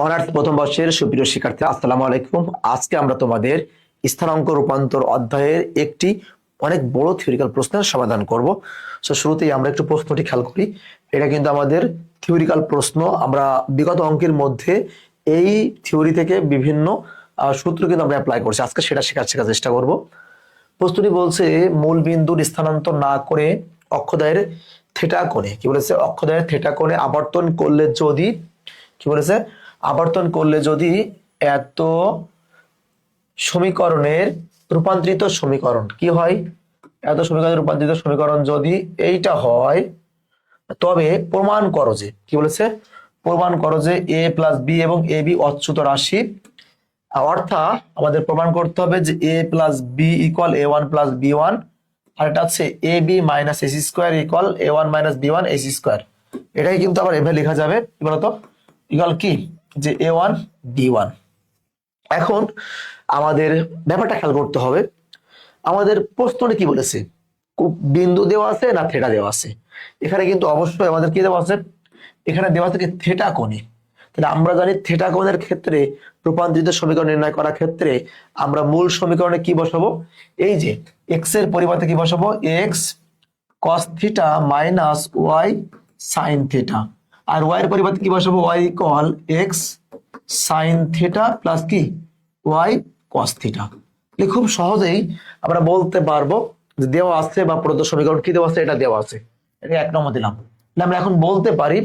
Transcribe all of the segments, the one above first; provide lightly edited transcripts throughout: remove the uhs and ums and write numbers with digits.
Honours প্রথম বর্ষের সুপ্রিয় শিক্ষার্থী, আসসালামু আলাইকুম। আজকে আমরা তোমাদের স্থানাঙ্ক রূপান্তর অধ্যায়ের একটি অনেক বড় থিওরিক্যাল প্রশ্নের সমাধান করব। সো শুরুতেই আমরা একটু প্রশ্নটি খেয়াল করি। এটা কিন্তু আমাদের থিওরিক্যাল প্রশ্ন। আমরা বিগত অঙ্কের মধ্যে এই থিওরি থেকে বিভিন্ন সূত্র কিন্তু আমরা অ্যাপ্লাই করছি। আজকে সেটা শেখার চেষ্টা করব। প্রশ্নটি বলছে, মূল বিন্দুর স্থানান্তর না করে অক্ষদ্বয়ের থিটা কোণে, কি বলেছে, অক্ষদ্বয়ের থিটা কোণে আবর্তন করলে যদি, কি বলেছে, আবর্তন করলে যদি এত সমীকরণের রূপান্তরিত সমীকরণ কি হয়, এত সমীকরণের রূপান্তরিত সমীকরণ যদি এইটা হয়, তবে প্রমাণ করো যে, কি বলেছে, প্রমাণ করো যে এ প্লাস বি এবং এ বি অচ্যুত রাশি। অর্থাৎ আমাদের প্রমাণ করতে হবে যে A plus B equal A one plus B one, আর এটা হচ্ছে A B minus AC square equal A one minus B one AC square. এটাই কিন্তু আবার এভাবে লেখা যাবে, কি বলতো, ইকুয়াল কি, যে এ ওয়ান বি ওয়ান। এখন আমাদের ব্যাপারটা খেয়াল করতে হবে, আমাদের প্রশ্নটা কি বলেছে, বিন্দু দেওয়া আছে না থিটা দেওয়া আছে। এখানে কিন্তু অবশ্যই আমাদের কি দেওয়া আছে, এখানে দেওয়া আছে কি থিটা কোণে। তাহলে আমরা জানি থিটা কোণের ক্ষেত্রে রূপান্তরিত সমীকরণ নির্ণয় করার ক্ষেত্রে আমরা মূল সমীকরণে কি বসাবো, এই যে এক্স এর পরিবর্তে কি বসাবো, x cos theta minus y sine theta, আর ওয়াই এর পরিবর্তে কি বসাবো, y equal x sine theta plus কি ওয়াই কস থিটা। খুব সহজেই আমরা বলতে পারবো যে দেওয়া আছে বা প্রদত্ত সমীকরণ কি দেওয়া আছে, এটা দেওয়া আছে, এটা এক নম্বর দিলাম। আমরা এখন বলতে পারি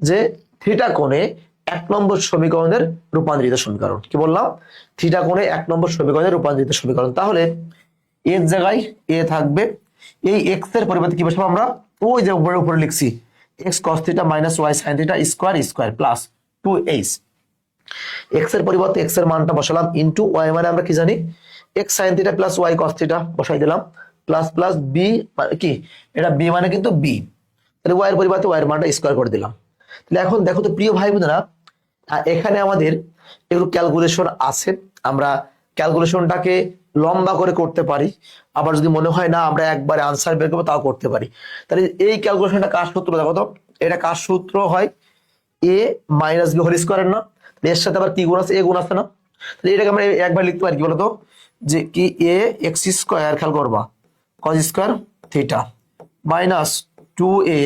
যে থিটা কোণে এক নম্বর সমীকরণের রূপান্তরিত সমীকরণ, কি বললাম, থিটা কোণে এক নম্বর সমীকরণের রূপান্তরিত সমীকরণ। তাহলে এর জায়গায় এ থাকবে, এই এক্স এর পরিবর্তে কি বসাবো আমরা, ওই যে উপরে লিখছি x cos theta minus y sine theta square square plus 2h। X এর পরিবর্তে এক্স এর মানটা বসালাম ইনটু ওয়াই, মানে আমরা কি জানি x sine theta plus y cos theta বসাই দিলাম, প্লাস প্লাস বি কি, এটা বি মানে কিন্তু বি, তাহলে ওয়াই এর পরিবর্তে ওয়াই এর মানটা স্কোয়ার করে দিলাম। তাহলে এখন দেখো তো প্রিয় ভাই বোনেরা, এখানে আমাদের একটু ক্যালকুলেশন আছে। আমরা ক্যালকুলেশনটাকে লম্বা করে করতে পারি, আবার যদি মনে হয় না আমরা একবারে আনসার বের করবো তাও করতে পারি। তাহলে এই ক্যালকুলেশনটা কার সূত্র দেখো তো, এটা কার সূত্র হয়, এ মাইনাস বি হোল স্কোয়ারের না, এর সাথে আবার কি গুণ আছে, এ গুণ আছে না। তাহলে এটাকে আমরা একবার লিখতে পারি, কি বলতো, যে কি এ এক্স স্কোয়ার, খেয়াল করবা, কস square theta minus 2a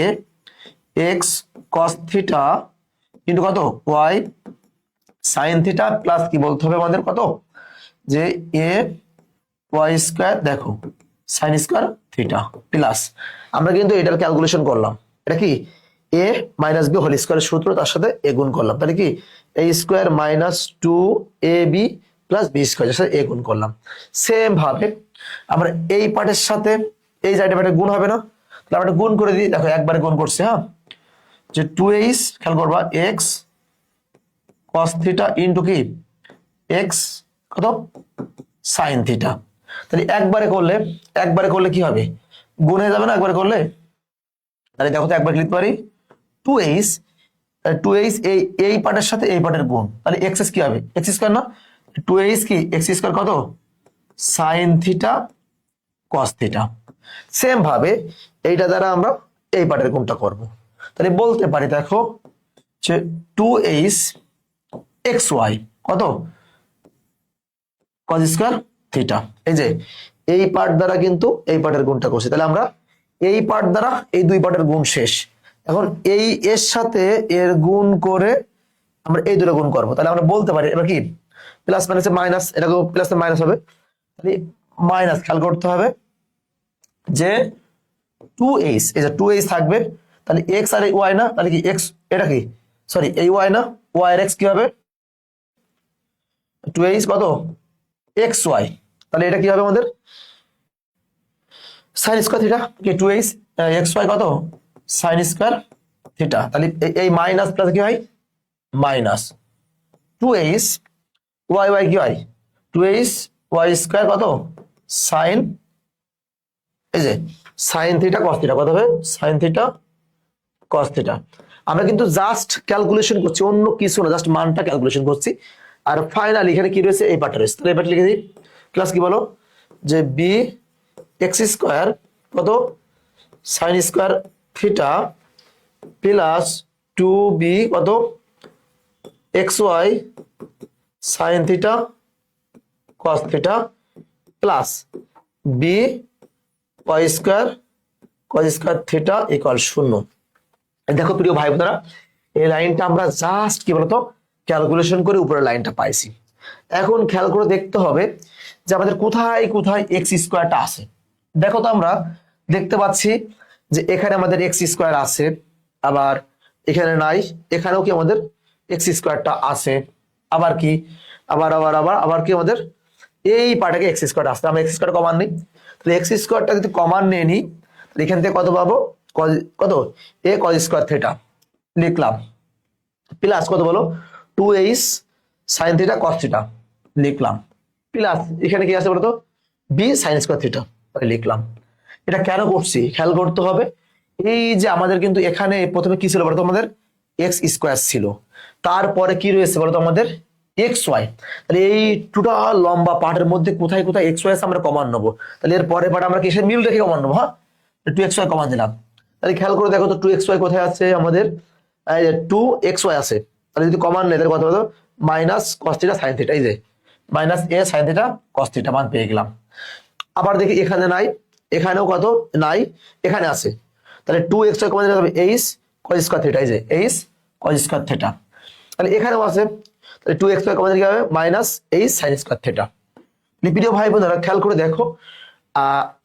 x cos theta into কত ওয়াই সাইন থিটা প্লাস কি বলতে হবে আমাদের, কত, যে এ ওয়াই স্কোয়ার দেখো সাইন স্কোয়ার থিটা প্লাস, আমরা কিন্তু এটার ক্যালকুলেশন করলাম, এটা কি এ মাইনাস বি হোল স্কোয়ারের সূত্র, তার সাথে এ গুণ করলাম, তাহলে কি a square minus 2ab plus b square, সাথে এ গুণ করলাম। সেম ভাবে আমরা এই পার্টের সাথে এই জায়গাটা পার্টে গুণ হবে না, তাহলে আমরা গুণ করে দিই, দেখো একবারে গুণ করছে, হ্যাঁ, যে 2h, খেয়াল করবা, এক্স কস থিটা ইন্টু কি এক্স কত সাইন থিটা। তাহলে একবারে করলে কি হবে, গুণ হয়ে যাবে না একবারে করলে। তাহলে দেখো তো একবার লিখতে পারি 2h, 2h এই পার্টের সাথে এই পার্টের গুণ, তাহলে এক্স কি হবে, এক্স স্কোয়ার না, 2h কি এক্স স্কোয়ার কত sign theta cos theta. Same ভাবে এইটা দ্বারা আমরা এই পার্টের গুণটা করব। তাহলে বলতে পারি দেখো যে 2h এক্স ওয়াই কত কস স্কোয়ার থিটা, এই যে এই পার্ট দ্বারা কিন্তু এই পার্টের গুণটা করছি, তাহলে আমরা এই পার্ট দ্বারা এই দুই পার্টের গুণ শেষ। এখন এই এর সাথে এর গুণ করে আমরা এই দুটো গুণ করবো, তাহলে আমরা বলতে পারি এবার কি প্লাস মাইনাসে মাইনাস, এটাকে প্লাস মাইনাস হবে, তাহলে মাইনাস, খেয়াল করতে হবে যে 2h, এই যে 2h থাকবে, তাহলে এক্স আর ওয়াই না, তাহলে কি এক্স, এটা কি সরি এই ওয়াই না, ওয়াই আর এক্স কি হবে 2h কত এক্স ওয়াই, তাহলে এটা কি হবে আমাদের সাইন স্কোয়ার থিটা, কি 2h এক্স ওয়াই কত সাইন স্কোয়ার থিটা। তাহলে এই মাইনাস প্লাস কি হয় মাইনাস 2h ওয়াই ওয়াই কি হয় 2h ওয়াই স্কোয়ার কত সাইন, এই যে সাইন থিটা কস থিটা, কত হবে সাইন থিটা কস থিটা। আমরা কিন্তু জাস্ট ক্যালকুলেশন করছি, অন্য কিছু না, জাস্ট মানটা ক্যালকুলেশন করছি। আর ফাইনালি এখানে কি রয়েছে, এই পার্টটা রয়েছে, তাহলে এই পার্ট লিখে দিই, প্লাস কি বলো, যে বি এক্স স্কোয়ার কত sine square theta plus 2b কত x y sine theta cos theta plus b y square cos square theta equal 0। দেখো প্রিয় ভাই বোনেরা, এই লাইনটা আমরা জাস্ট কি বলতো ক্যালকুলেশন করে উপরের লাইনটা পাইছি। এখন খেয়াল করে দেখতে হবে যে আমাদের কোথায় কোথায় এক্স স্কোয়ারটা আছে। দেখো তো আমরা দেখতে পাচ্ছি যে এখানে আমাদের এক্স স্কোয়ার আছে, আবার এখানে নাই, এখানেও কি আমাদের এক্স স্কোয়ারটা আছে, আবার কি আবার আবার আবার আবার কি আমাদের এই পার্টটাকে এক্স স্কোয়ার আসছে। আমরা এক্স স্কোয়ার কমান নিই, তাহলে এক্স স্কোয়ারটা যদি কমান নিয়ে নিই তাহলে এখান থেকে কত পাবো, কত এ কজ স্কোয়ার থিটা লিখলাম, প্লাস কত বলো 2h sign theta cos theta লিখলাম, প্লাস এখানে কি আছে বলতো বি সাইন স্কোয়ার থিটা লিখলাম। এটা কেন করছি খেয়াল করতে হবে। এই যে আমাদের কিন্তু এখানে প্রথমে কি ছিল বলতো, আমাদের এক্স স্কোয়ার ছিল, তারপরে কি রয়েছে বলতো আমাদের এক্স ওয়াই। তাহলে এই টোটাল লম্বা পার্টের মধ্যে কোথায় কোথায় এক্স ওয়াই আমরা কমান নেবো, তাহলে এর পরে পার্ট আমরা কিসের মিল রেখে কমান নেবো, হ্যাঁ 2xy কমান দিলাম। তাহলে খেয়াল করে দেখো তো 2xy কোথায় আছে আমাদের, 2xy আছে, তাহলে যদি কমান নেই তাহলে কত হলো minus cos theta sine theta, এই যে মাইনাস এ সাইন থিটা কস থিটা মান পেয়ে গেলাম। আবার দেখি এখানে নাই, এখানেও কত নাই, এখানে আছে, তাহলে 2xy কমান দিলে হবে এইচ কস স্কয়ার থিটা, এই যে এইচ কস স্কয়ার থিটা, তাহলে এখানেও আছে, তাহলে 2xy কমান দিলে হবে minus H sine square theta. প্রিয় ভাই বোনেরা খেয়াল করে দেখো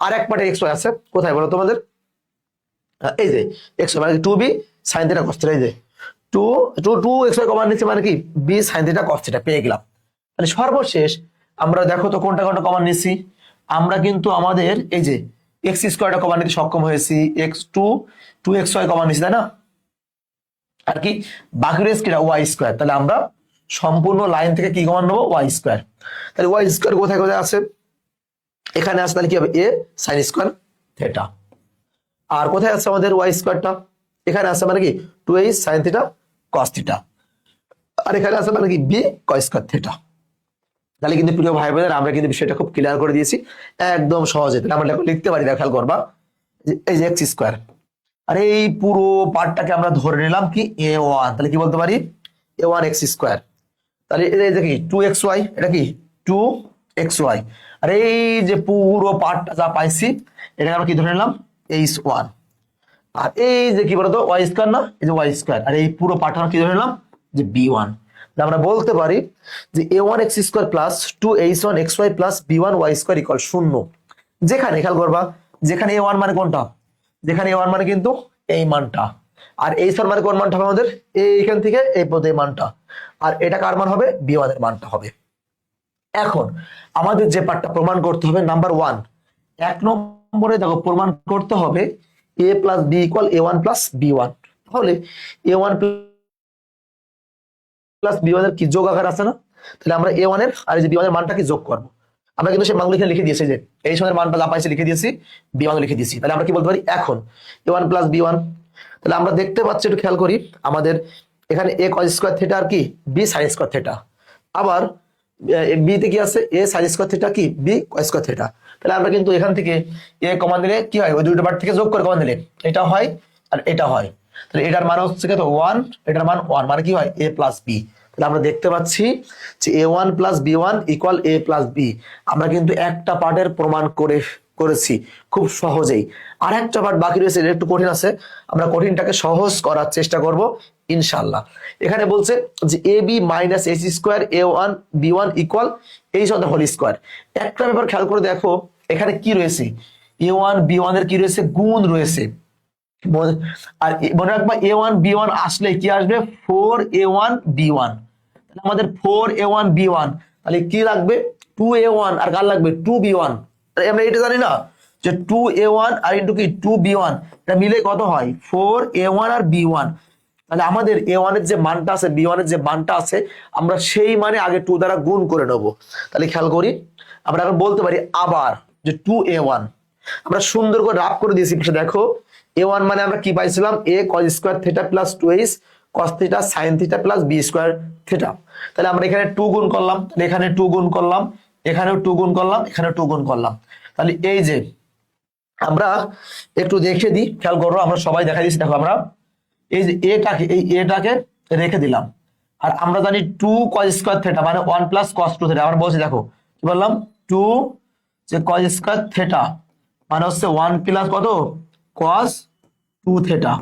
আর এক পার্টে xy আছে, কোথায় বলো তোমাদের, এই যে xy মানে 2b sin theta cos theta, এই যে 2xy কমান নিচ্ছে মানে কি b sin theta cos theta পেয়ে গেলাম। তাহলে সর্বশেষ আমরা দেখো তো কোনটা কোনটা কমান নিছি, আমরা কিন্তু আমাদের এই যে x স্কয়ারটা কমান নিতে সক্ষম হয়েছি, x2xy কমান নিছি তাই না, আর কি বাকি রয়েছে কিটা y স্কয়ার। তাহলে আমরা সম্পূর্ণ লাইন থেকে কি কমান নেবো y স্কয়ার। তাহলে y স্কয়ার কোথায় কোথায় আছে, এখানে আছে, তাহলে কি হবে a sin স্কয়ার থিটা। আর কোথায় আছে আমাদের ওয়াই স্কোয়ারটা, এখানে আছে মানে কি 2h sin theta cos theta, আর এখানে আছে মানে কি b cos স্কয়ার থিটা। তাহলে কিন্তু প্রিয় ভাই বোনেরা আমরা কিন্তু বিষয়টা খুব ক্লিয়ার করে দিয়েছি একদম সহজে। তাহলে আমরা লিখতে পারি, খেয়াল করবা এই যে এক্স স্কোয়ার, আর এই পুরো পার্টটাকে আমরা ধরে নিলাম কি a1, তাহলে কি বলতে পারি a1 এক্স স্কোয়ার। তাহলে এটা কি 2xy, এটা কি 2xy, আর এই যে পুরো পার্টটা যা পাইছি এটাকে আমরা কি ধরে নিলাম h1, আর এই যে কি বলতো ওয়াই স্কয়ার না, এই যে ওয়াই স্কয়ার, আর এই পুরো পার্টটা কি ধরে নিলাম যে b1। আমরা বলতে পারি যে a1 x square plus 2h1 xy plus b1 y square equal 0। যেখানে খেয়াল করবা যেখানে a1 মানে কোনটা, যেখানে a1 মানে কিন্তু এই মানটা, আর h1 মানে কোন মানটা হবে আমাদের এইখান থেকে এই পর্যন্ত এই মানটা, আর এটা কার মান হবে b1 এর মানটা হবে। এখন আমাদের যে পার্টটা প্রমাণ করতে হবে নাম্বার 1, 1 নম্বরে দেখো প্রমাণ করতে হবে a plus B equal a1 plus b1। তাহলে a1 প্লাস b1 এর কি যোগ আকার আছে না, তাহলে আমরা a1 এর আর যে b1 এর মানটা কি যোগ করব। আমরা কিন্তু সেই মানগুলো এখানে লিখে দিয়েছি, যে এই সময়ের মানটা যা পাইছি লিখে দিয়েছি, b1 লিখে দিয়েছি। তাহলে আমরা কি বলতে পারি এখন a1 প্লাস b1। তাহলে আমরা দেখতে পাচ্ছি, একটু খেয়াল করি আমাদের এখানে a cos স্কয়ার থিটা আর কি b sin স্কয়ার থিটা, আবার b তে কি আছে a sin স্কয়ার থিটা কি b cos স্কয়ার থিটা। তাহলে আমরা কিন্তু এখান থেকে a কমান দিলে কি হয় ওই দুটো পার্ট থেকে যোগ করে কমান দিলে এটা হয় আর এটা হয়, তাহলে এটার মান হচ্ছে কত 1, এটার মান 1 মানে কি হয় a প্লাস b। তাহলে আমরা দেখতে পাচ্ছি যে a1 plus b1 equal a plus b। আমরা কিন্তু একটা পার্টের প্রমাণ করেছি খুব সহজেই, আর একটা পার্ট বাকি রয়েছে, এটা একটু কঠিন আছে, আমরা কঠিনটাকে সহজ করার চেষ্টা করব ইনশাআল্লাহ। এখানে বলছে যে ab minus h square a1 b1 equal h on the whole square. একটা ব্যাপার খেয়াল করে দেখো এখানে কি রয়েছে a1 b1 এর কি রয়েছে গুণ রয়েছে, আর মনে রাখবা a1 b1 আসলে কি আসবে 4a1 b1, তাহলে আমাদের 4a1 b1, তাহলে কি লাগবে 2a1 আর কার লাগবে 2b1। আমরা এটা জানি না যে 2a1 আর ইন্টু কি 2b1 এটা মিলে কত হয় 4a1 আর b1। তাহলে আমাদের a1 এর যে মানটা আছে b1 এর যে মানটা আছে আমরা সেই মানে আগে 2 দ্বারা গুণ করে নেব। তাহলে খেয়াল করি আমরা এখন বলতে পারি আবার যে 2a1 আমরা সুন্দর করে রাফ করে দিয়েছি, দেখো a1 মানে আমরা কি পাইছিলাম a cos square theta plus 2h cos theta sin theta plus b square theta. তাহলে আমরা এখানে 2 গুণ করলাম, এখানে 2 গুণ করলাম, এখানেও 2 গুণ করলাম, এখানেও 2 গুণ করলাম। তাহলে এই যে আমরা একটু দেখে দিই, খেয়াল করো আমরা সবাই দেখা দিচ্ছি, দেখো আমরা এই যে এটাকে রেখে দিলাম, আর আমরা জানি 2 cos স্কয়ার থিটা মানে 1 প্লাস cos 2 থিটা। আমরা বলছি দেখো কি বললাম, 2 যে cos স্কয়ার থিটা মানে হচ্ছে 1 প্লাস কত cos 2 থিটা।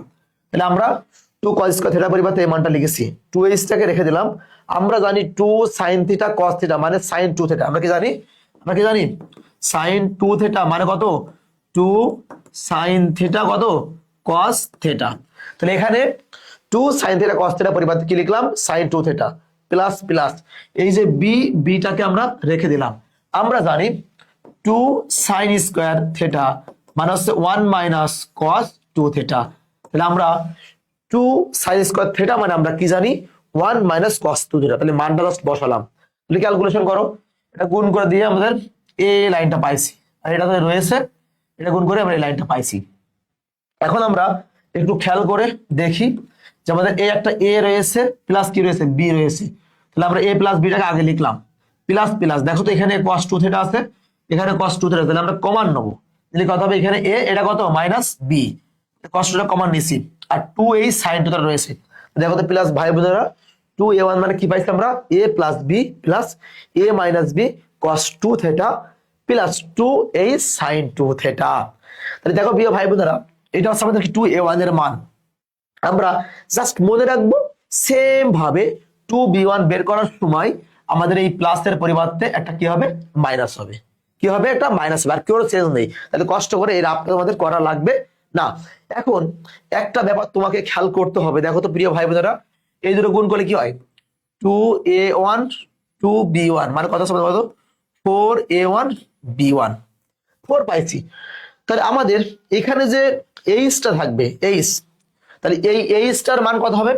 তাহলে আমরা 2 cos স্কয়ার থিটা পরিবর্তে এই মানটা লিখেছি, 2h টাকে রেখে দিলাম। আমরা জানি 2 sin থিটা cos থিটা মানে sin 2 থিটা। আমরা কি জানি sin 2 থিটা মানে কত 2 sin থিটা কত cos থিটা। তাহলে এখানে 2 sin থিটা cos থিটা পরিবর্তে কি লিখলাম sin 2 থিটা প্লাস প্লাস এই যে বিটাকে আমরা রেখে দিলাম। আমরা জানি 2 sin স্কয়ার থিটা মানে হচ্ছে 1 মাইনাস cos 2 থিটা। তাহলে আমরা 2 sin স্কয়ার থিটা মানে আমরা কি জানি 1 মাইনাস cos 2 থিটা। তাহলে মানটা জাস্ট বসালাম, তাহলে ক্যালকুলেশন করো, এটা গুণ করে দিয়ে আমাদের এই লাইনটা পাইছি, আর এটা তো রয়েছে, এটা গুণ করে আমরা এই লাইনটা পাইছি। এখন আমরা একটু খেয়াল করে দেখি যে আমাদের এই একটা এ রয়েছে প্লাস কি রয়েছে বি রয়েছে। তাহলে আমরা এ প্লাস বিটাকে আগে লিখলাম প্লাস প্লাস, দেখো তো এখানে cos 2 থিটা আছে, এখানে cos 2 থিটা, তাহলে আমরা কমন নেবো, তাহলে কত হবে এখানে এ, এটা কত মাইনাস বি, cos 2 টা কমন নিছি, আর 2 এই sin 2 টা রয়েছে। দেখো তো প্লাস ভাই বোনেরা 2a1 মানে কি পাইছি আমরা a plus B plus a minus B cos 2 theta plus 2 এই sin 2 থিটা। তাহলে দেখো প্রিয় ভাই বোনেরা এটা হচ্ছে আমাদের 2a1 এর মান। আমরা জাস্ট মনে রাখবো সেম ভাবে 2b1 বের করার সময় আমাদের এই প্লাসের পরিবর্তে একটা কি হবে মাইনাস হবে, কি হবে একটা মাইনাস হবে, আর কেউ চেঞ্জ নেই। তাহলে কষ্ট করে এই রাফটা আমাদের করা লাগবে না। এখন একটা ব্যাপার তোমাকে খেয়াল করতে হবে, দেখো তো প্রিয় ভাই বোনেরা এই দুটো গুণ করলে কি হয় 2a1 2b1 মানে কত সময় কত 4a1 b1 4 পাইছি। তাহলে আমাদের এখানে যে এইচটা থাকবে এইচ, তাহলে এই এইচটার মান কত হবে,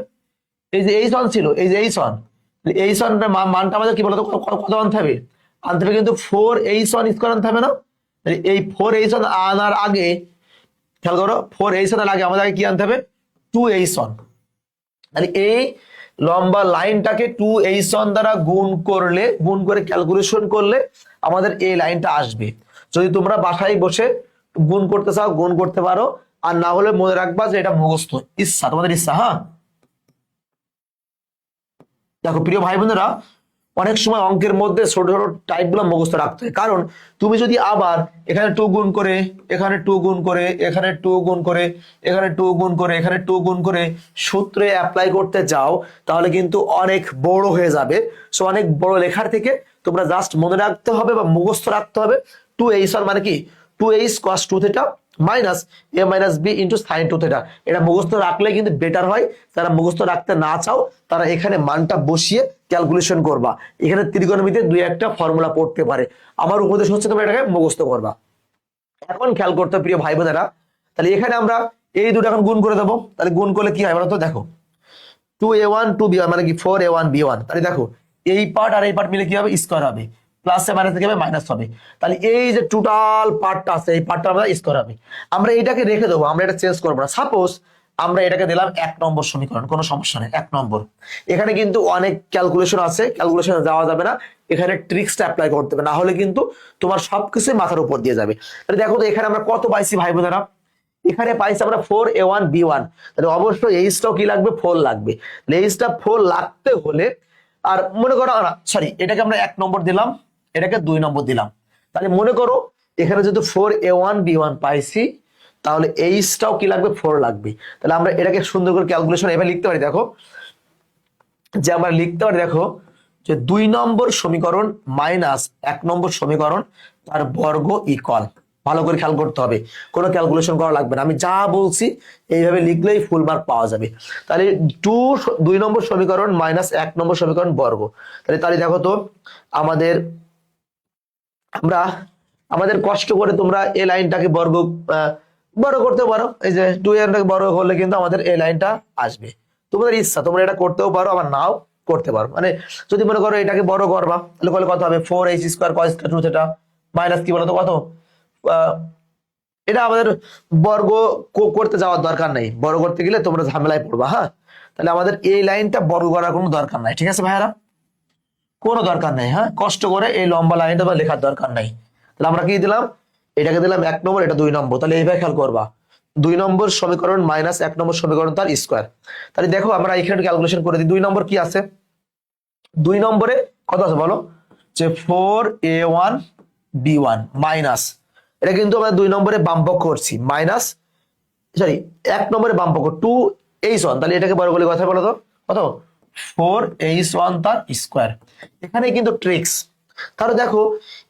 এই যে এইচ1 ছিল, এই যে এইচ1, এইচ1 মানটা আমাদের কি বলতো কত আনতে হবে, কিন্তু 4h1 স্কয়ার আনতে হবে না। তাহলে এই 4h1 আনার আগে খেয়াল করো 4h1 আগে আমাদের কি আনতে হবে 2h1। তাহলে এই লম্বা লাইনটাকে 2h1 দ্বারা গুণ করে ক্যালকুলেশন করলে আমাদের এই লাইনটা আসবে। যদি তোমরা বাসায় বসে গুণ করতে চাও গুণ করতে পারো, আর না হলে মনে রাখবা যে এটা মুখস্থ ইচ্ছা, তোমাদের ইচ্ছা। হ্যাঁ দেখো প্রিয় ভাই বোনেরা অনেক সময় অঙ্কের মধ্যে ছোট ছোট টাইপ গুলো মুখস্থ রাখতে হয়, কারণ তুমি যদি আবার এখানে 2 গুণ করে এখানে 2 গুণ করে এখানে 2 গুণ করে এখানে 2 গুণ করে এখানে 2 গুণ করে সূত্রে অ্যাপ্লাই করতে যাও তাহলে কিন্তু অনেক বড় হয়ে যাবে। সো অনেক বড় লেখার থেকে তোমরা জাস্ট মনে রাখতে হবে বা মুখস্থ রাখতে হবে 2h মানে কি 2h cos 2 theta minus a minus b into sin 2 theta. এটা মুখস্থ রাখলে কিন্তু বেটার হয়। যারা মুখস্থ রাখতে না চাও তারা এখানে মানটা বসিয়ে ক্যালকুলেশন করবা, এখানে ত্রিকোণমিতিতে দুই একটা ফর্মুলা পড়তে পারে। আমার উপদেশ হচ্ছে তোমরা এটাকে মুখস্থ করবা। এখন খেয়াল করতে প্রিয় ভাই বোনেরা, তাহলে এখানে আমরা এই দুটো এখন গুণ করে দেবো। তাহলে গুণ করলে কি হয় বলো তো, দেখো 2a1 2b1 মানে কি 4a1 b1। তাহলে দেখো এই পার্ট আর এই পার্ট মিলে কি হবে স্কয়ার হবে, প্লাসে মাইনাসে কি হবে মাইনাস হবে। তাহলে এই যে টোটাল পার্টটা আছে এই পার্টটা আমরা স্কয়ার হবে। আমরা এটাকে রেখে দেবো, আমরা এটা চেঞ্জ করবো না। সাপোজ আমরা এটাকে দিলাম 1 নম্বর সমীকরণ, কোনো সমস্যা নেই 1 নম্বর। এখানে কিন্তু অনেক ক্যালকুলেশন আছে, ক্যালকুলেশনে যাওয়া যাবে না, এখানে ট্রিক্সটা অ্যাপ্লাই করতে হবে, না হলে কিন্তু তোমার সবকিছু মাথার উপর দিয়ে যাবে। তাহলে দেখো তো এখানে আমরা কত পাইছি ভাই বোনেরা, এখানে পাইছি আমরা 4a1 b1। তাহলে অবশ্যই এইচটাও কি লাগবে 4 লাগবে। তাহলে এইচটা 4 লাগতে হলে আর মনে করো না সরি এটাকে আমরা 1 নম্বর দিলাম, এটাকে 2 নম্বর দিলাম। তাহলে মনে করো এখানে যদি 4a1 b1 পাইছি তাহলে এইচটাও কি লাগবে 4 লাগবে। তাহলে আমরা এটাকে সুন্দর করে ক্যালকুলেশন এভাবে লিখতে পারি, দেখো যে আমরা লিখতে পারি দেখো যে 2 নম্বর সমীকরণ মাইনাস 1 নম্বর সমীকরণ তার বর্গ ইকুয়াল। ভালো করে খেয়াল করতে হবে, কোনো ক্যালকুলেশন করা লাগবে না, আমি যা বলছি এইভাবে লিখলেই ফুল মার্ক পাওয়া যাবে। তাহলে 2 নম্বর সমীকরণ মাইনাস 1 নম্বর সমীকরণ বর্গ। তাহলে দেখো তো আমাদের কষ্ট করে তোমরা এই লাইনটাকে বর্গ করতে পারো, এই যে 2 এরটাকে বর্গ করলে কিন্তু আমাদের এই লাইনটা আসবে। তোমাদের ইচ্ছা, তোমরা এটা করতেও পারো আবার নাও করতে পারো। মানে যদি মনে করো এটাকে বড় করবা তাহলে করলে কত হবে 4h square cos 2 theta minus কি বলতো কত, এটা আমাদের বর্গ করতে যাওয়ার দরকার নেই, বর্গ করতে গেলে তোমরা ঝামেলায় পড়বা। হ্যাঁ তাহলে আমাদের এই লাইনটা বর্গ করার কোনো দরকার নাই, ঠিক আছে ভাইয়ারা, কোনো দরকার নেই। হ্যাঁ কষ্ট করে এই লম্বা লাইনটা লেখার দরকার নাই। তাহলে আমরা কি দিলাম, এটাকে দিলাম 1 নম্বর, এটা 2 নম্বর। তাহলে এইভাবে খেয়াল করবা 2 নম্বর সমীকরণ মাইনাস 1 নম্বর সমীকরণ তার স্কয়ার। তাহলে দেখো আমরা এখানে ক্যালকুলেশন করে দিই 2 নম্বর কি আছে 2 নম্বরে কত আছে বলো, যে 4a1b1 মাইনাস, এটা কিন্তু আমরা 2 নম্বরে বামপক্ষ করছি, মাইনাস সরি 1 নম্বরে বামপক্ষ 2h1, তাহলে এটাকে বড় বলে কথা বলো তো কত, 4h1 তার স্কোয়ার। এখানে কিন্তু ট্রিক্স, তাহলে দেখো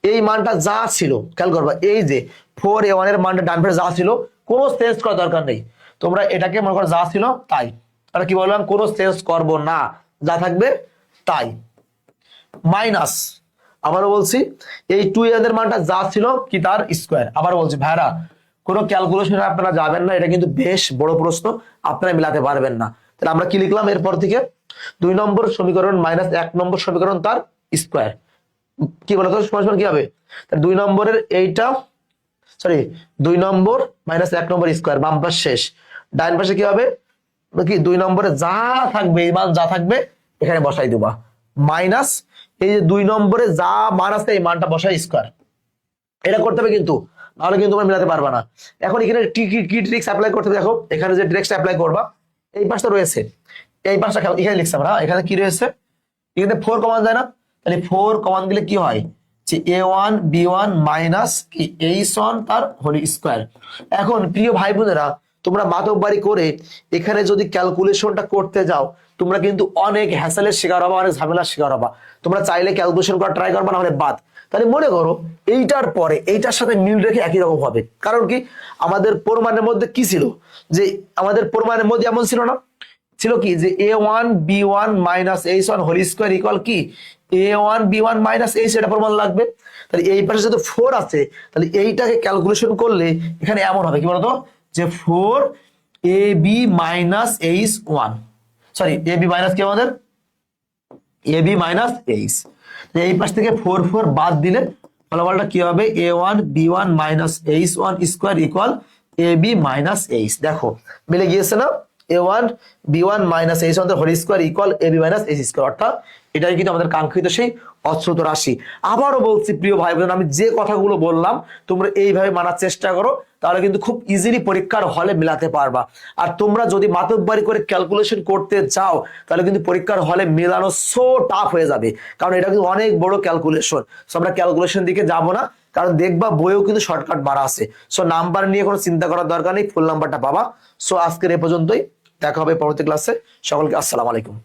এই মানটা যা ছিল খেয়াল করবা, এই যে 4a1 এর মানটা ডান পাশে যা ছিল কোনো চেঞ্জ করার দরকার নেই, তোমরা এটাকে মনে করো যা ছিল তাই, তাহলে কি বললাম কোনো চেঞ্জ করব না, যা থাকবে তাই, মাইনাস আবারও বলছি এই 2a এর মানটা যা ছিল কি তার স্কোয়ার। আবারও বলছি ভাইরা কোনো ক্যালকুলেশনে আপনারা যাবেন না, এটা কিন্তু বেশ বড় প্রশ্ন, আপনারা মিলাতে পারবেন না। তাহলে আমরা কি লিখলাম এরপর থেকে, 2 নম্বর সমীকরণ মাইনাস 1 নম্বর সমীকরণ তার স্কোয়ার, কি বলতো সমান কি হবে, 2 নম্বরের এইটা সরি 2 নম্বর মাইনাস 1 নম্বর স্কোয়ার, বাম পাশ শেষ, ডান পাশে কি হবে কি 2 নম্বরে যা থাকবে এই মান যা থাকবে এখানে বসাই দিবা, মাইনাস এই যে 2 নম্বরে যা মান আছে এই মানটা বসাই স্কোয়ার। এটা করতে হবে কিন্তু, নাহলে কিন্তু তোমরা মিলাতে পারবা না। এখন এখানে কি ট্রিক্স অ্যাপ্লাই করতে হবে দেখো, এখানে যে ট্রিক্সটা অ্যাপ্লাই করবা এই পাশটা রয়েছে, এই পাশটা এখানে লিখছি আমরা, এখানে কি রয়েছে এখানে 4 কমন যায় না, তাহলে 4 কমন দিলে কি হয় যে a1 b1 মাইনাস কি h1 তার হোল স্কোয়ার। এখন প্রিয় ভাই বোনেরা তোমরা মাতব্বারি করে এখানে যদি ক্যালকুলেশনটা করতে যাও তোমরা কিন্তু অনেক হ্যাসেলের শিকার হবা, অনেক ঝামেলার শিকার হবা। তোমরা চাইলে ক্যালকুলেশন করা ট্রাই করবা, না হলে বাদ। তাহলে মনে করো এইটার পরে এইটার সাথে মিল রেখে একই রকম হবে, কারণ কি আমাদের প্রমাণের মধ্যে কি ছিল, যে আমাদের প্রমাণের মধ্যে এমন ছিল না, ছিল কি যে a1 b1 minus h1 whole square equal কি a1 b1 মাইনাস h, এটা প্রমাণ লাগবে। তাহলে এই পাশে যদি 4 আছে তাহলে এইটাকে ক্যালকুলেশন করলে এখানে এমন হবে কি বলতো, যে 4ab minus h1 sorry ab minus কি আমাদের ab মাইনাস h, এই পাশ থেকে 4 4 বাদ দিলে ফলাফলটা কি হবে a1 b1 minus h1 square equal ab minus h। দেখো মিলে গিয়েছে না, a1 b1 minus h1 whole square equal ab minus h square, অর্থাৎ এটাই কিন্তু আমাদের কাঙ্ক্ষিত সেই অশ্রুত রাশি। আবারও বলছি প্রিয় ভাই বোন, আমি যে কথাগুলো বললাম তোমরা এইভাবে মানার চেষ্টা করো, তাহলে কিন্তু খুব ইজিলি পরীক্ষার হলে মিলাতে পারবা। আর তোমরা যদি মাতব্বারি করে ক্যালকুলেশন করতে যাও তাহলে কিন্তু পরীক্ষার হলে মেলানো সো টাফ হয়ে যাবে, কারণ এটা কিন্তু অনেক বড় ক্যালকুলেশন। সো আমরা ক্যালকুলেশন দিকে যাব না, কারণ দেখবা বইও কিন্তু শর্টকাট মারা আছে। সো নাম্বার নিয়ে কোনো চিন্তা করার দরকার নেই, ফুল নাম্বারটা পাবা। সো আজকের এ পর্যন্তই, দেখা হবে পরবর্তী ক্লাসে। সকলকে আসসালামু আলাইকুম।